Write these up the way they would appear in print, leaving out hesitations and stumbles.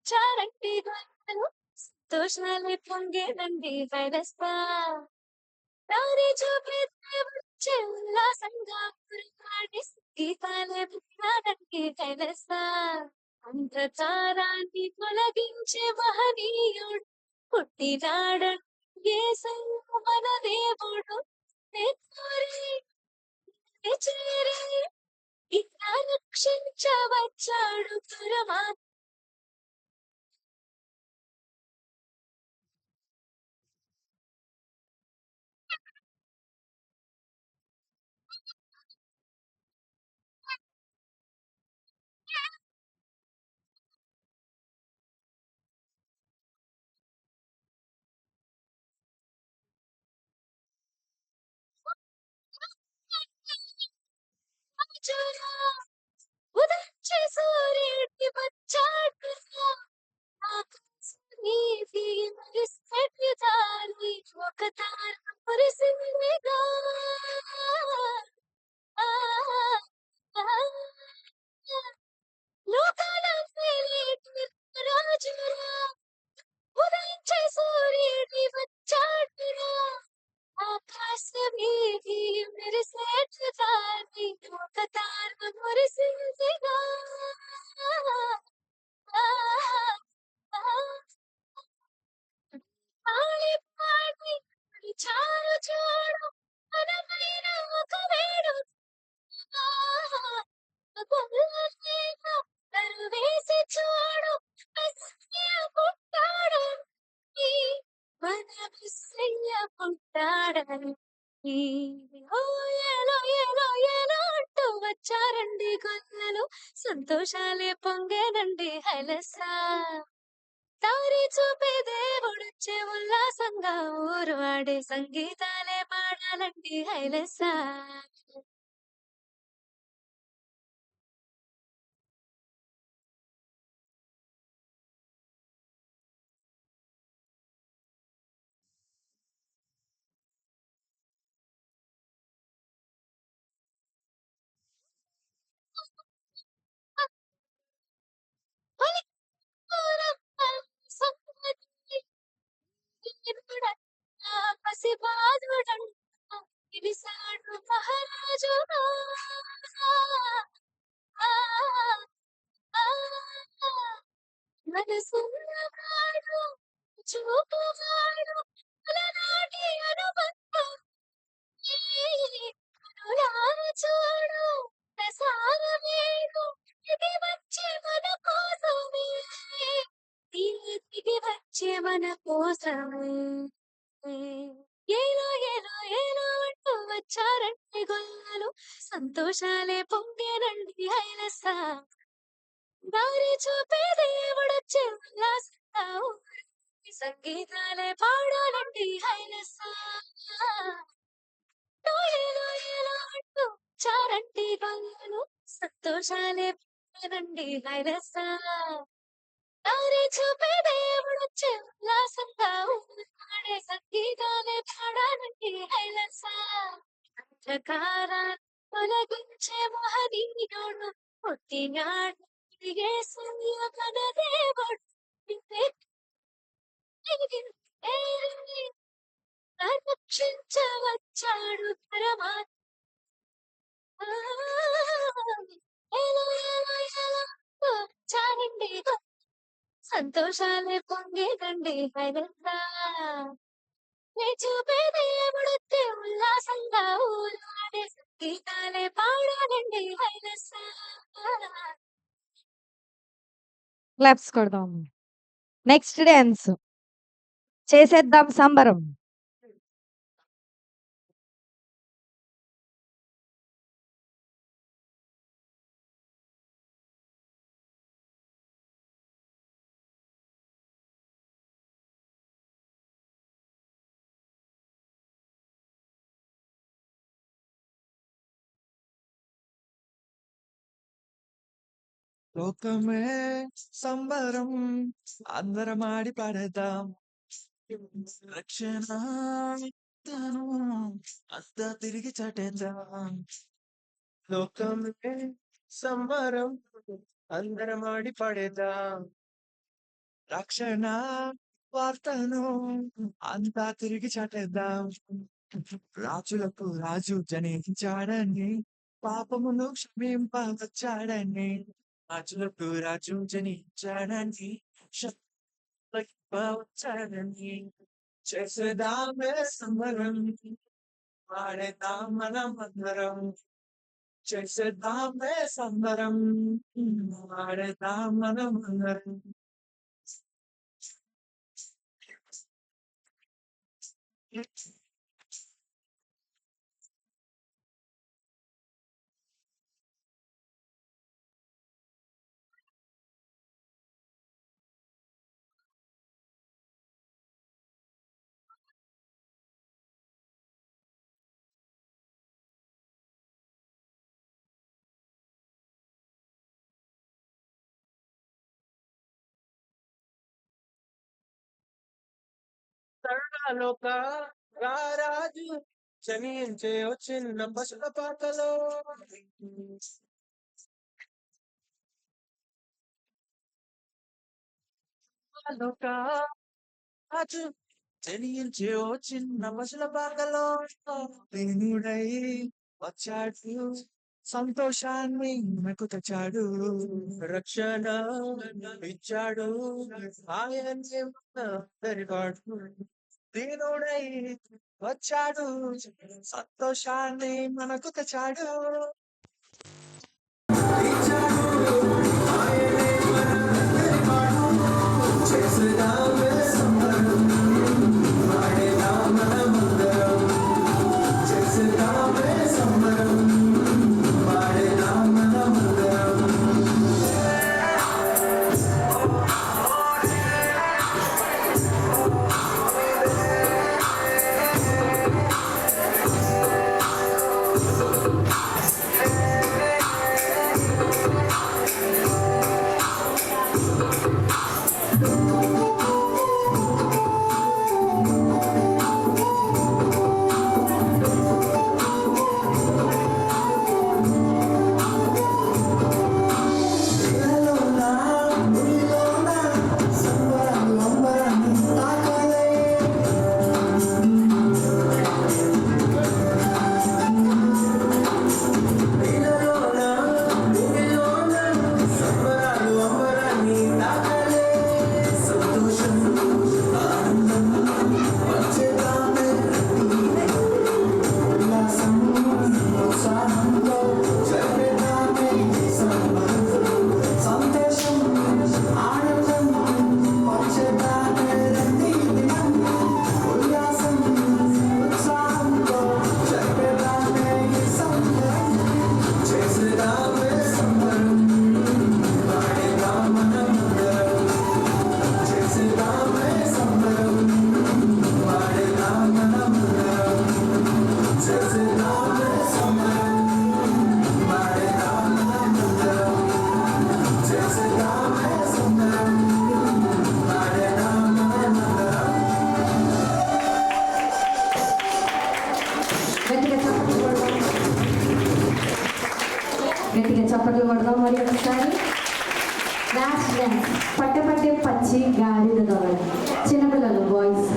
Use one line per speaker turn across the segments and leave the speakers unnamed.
వచ్చారండి గొంతలు సంతోషాలే పొంగేనండి వైరస్తా దారి చూపితే వచ్చే ఉల్లాసంగా ఉరుమాడి గీతాలే పుట్టాడండి వైరస్తా అంధకారాన్ని తొలగించే మహనీయుడు పుట్టినాడండి యేసయ్య మన దేవుడు నెత్తురి చేరి ఇట్లా రక్షించవచ్చాడు పరమాత్మ ఉదయించే సూర్యుడికి వచ్చాడుగా ఆకాశాన్ని మెరిసేటి జారి ఒక తార మురిసిందిగా ఆ, ఆ, లోకాల వెలికి రాజురా ఉదయించే సూర్యుడి వచ్చాడురా ఆకాశమీది మెరిసేటి జారి ఒక తార మురిసిందిగా ఆ, ఆ, పాడి పాడి చాలు చూడు మనమైన ఒక వేడుకగా గొల్లలేక తరువేసి చూడు మెస్సియ పుట్టాడని మన మెస్సియ పుట్టాడని ఓ ఏలో ఏలో ఏలో అంటూ వచ్చారండి గొల్లలు సంతోషాలే పొంగేనండి హైలసా దారి చూపే దేవుడొచ్చే ఉల్లాసంగా ఊరు వాడే సంగీతాలే పాడాలండి హైలసా పసిబాలుడంట పిలిసాడు మహారాజుగా ఆ, ఆ, మనసున్నవాడు చూపువాడు అలనాటి అనుబంధం కనులార చూడు ప్రసారమేడు ఇది వచ్చే మన కోసమే ఇది వచ్చే మన కోసమే ఏలో ఏలో ఏలో అంటూ వచ్చారండి గొల్లలు సంతోషాలే పొంగేనండి హైలస దారి చూపే దేవుడొచ్చే ఉల్లాసంగా ఊరి సంగీతాలే పాడాలండి హైలస ఏలో ఏలో అంటూ వచ్చారండి గొల్లలు సంతోషాలే పొంగేనండి హైలస దారి చూపే దేవుడొచ్చే ఉల్లాసంగా ఊరిపాడే సంగీతాలే పాడాలండి హైలస అంధకారాన్ని తొలగించే మహనీయుడు పుట్టినాడు యేసయ్య మన దేవుడు రక్షించవచ్చాడు పరమాత్మ ఏలో ఏలో ఏలో వచ్చారండి సంతోషాలే పొంగేదండి హైలసా చూపే దేవుడొచ్చే ఉల్లాసంగా ఊలాడే సంగీతాలే పాడాలండి హైలసా
క్లాప్స్ కొడదాం. నెక్స్ట్ డాన్స్ చేసేద్దాం సంబరం.
లోకమే సంబరం అందరం ఆడి పడదాం రక్షణ తను అంతా తిరిగి చటేద్దాం లోకమే సంబరం అందరం ఆడి పడేద్దాం రక్షణ వార్తను అంతా తిరిగి చాటేద్దాం. రాజులకు రాజు జనించాడని, పాపమును క్షమింపవచ్చాడని. రాజులకు రాజు జనించాడని, వచ్చాడని. చేసేదామే సంబరం, వాడేద్దాం మనం అందరం. చేసేద్దామే సంబరం, వాడేద్దాం మనం అందరం. సర్వలోక రారాజు జనించే ఓ చిన్న పసుల పాకలో. లోక రాజు జనించే ఓ చిన్న పసుల పాకలో. దేవుడై వచ్చాడు, సంతోషాన్ని మనకు తెచ్చాడు. రక్షణ ఇచ్చాడు, ఆయనే మనందరివాడు. దీనుడై వచ్చాడు, సంతోషాన్ని మనకు తెచ్చాడు.
గట్టిగా చప్పట్లు కొడదాం మరి ఒకసారి. లాస్ట్ డ్యాన్స్ పట్టె పచ్చి గాలి దొరకడం. చిన్నపిల్లలు బాయ్స్.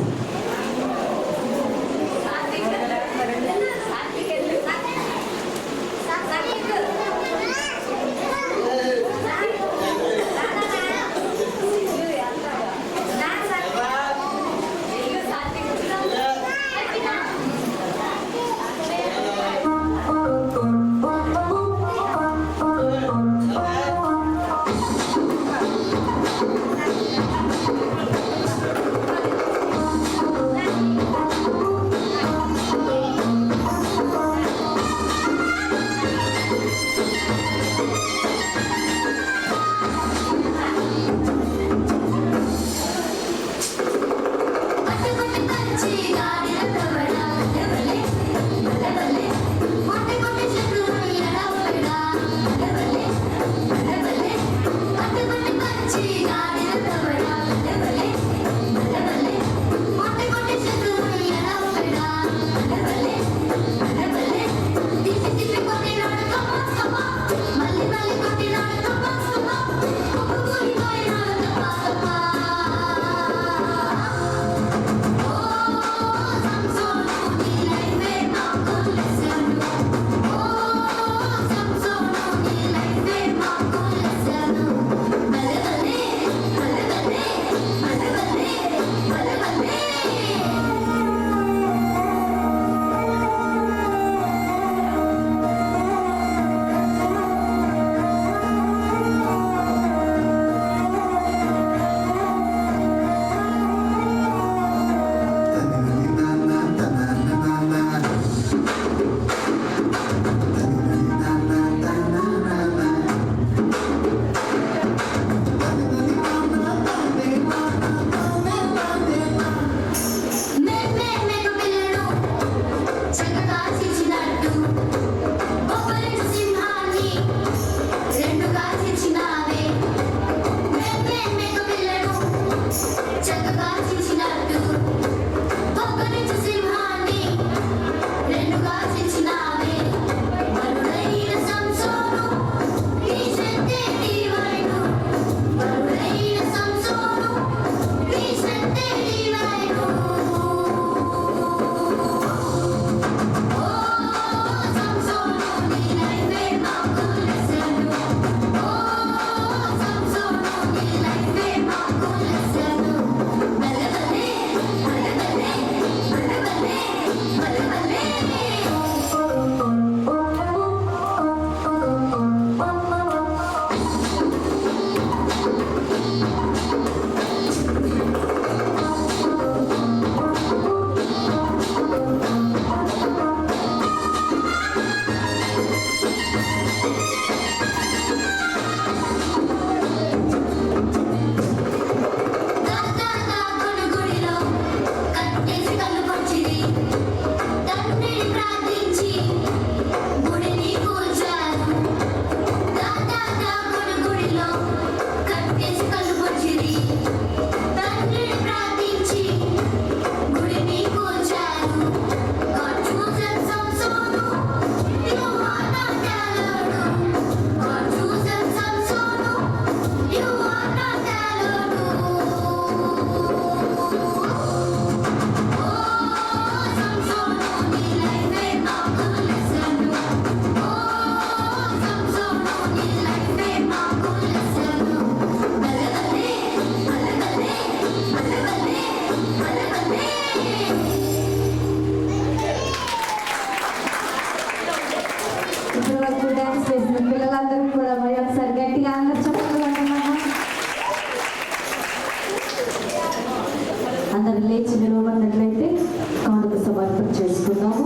అందరు లేచి నిలవబడినట్లయితే కానుక సమర్పణ చేసుకుందాము.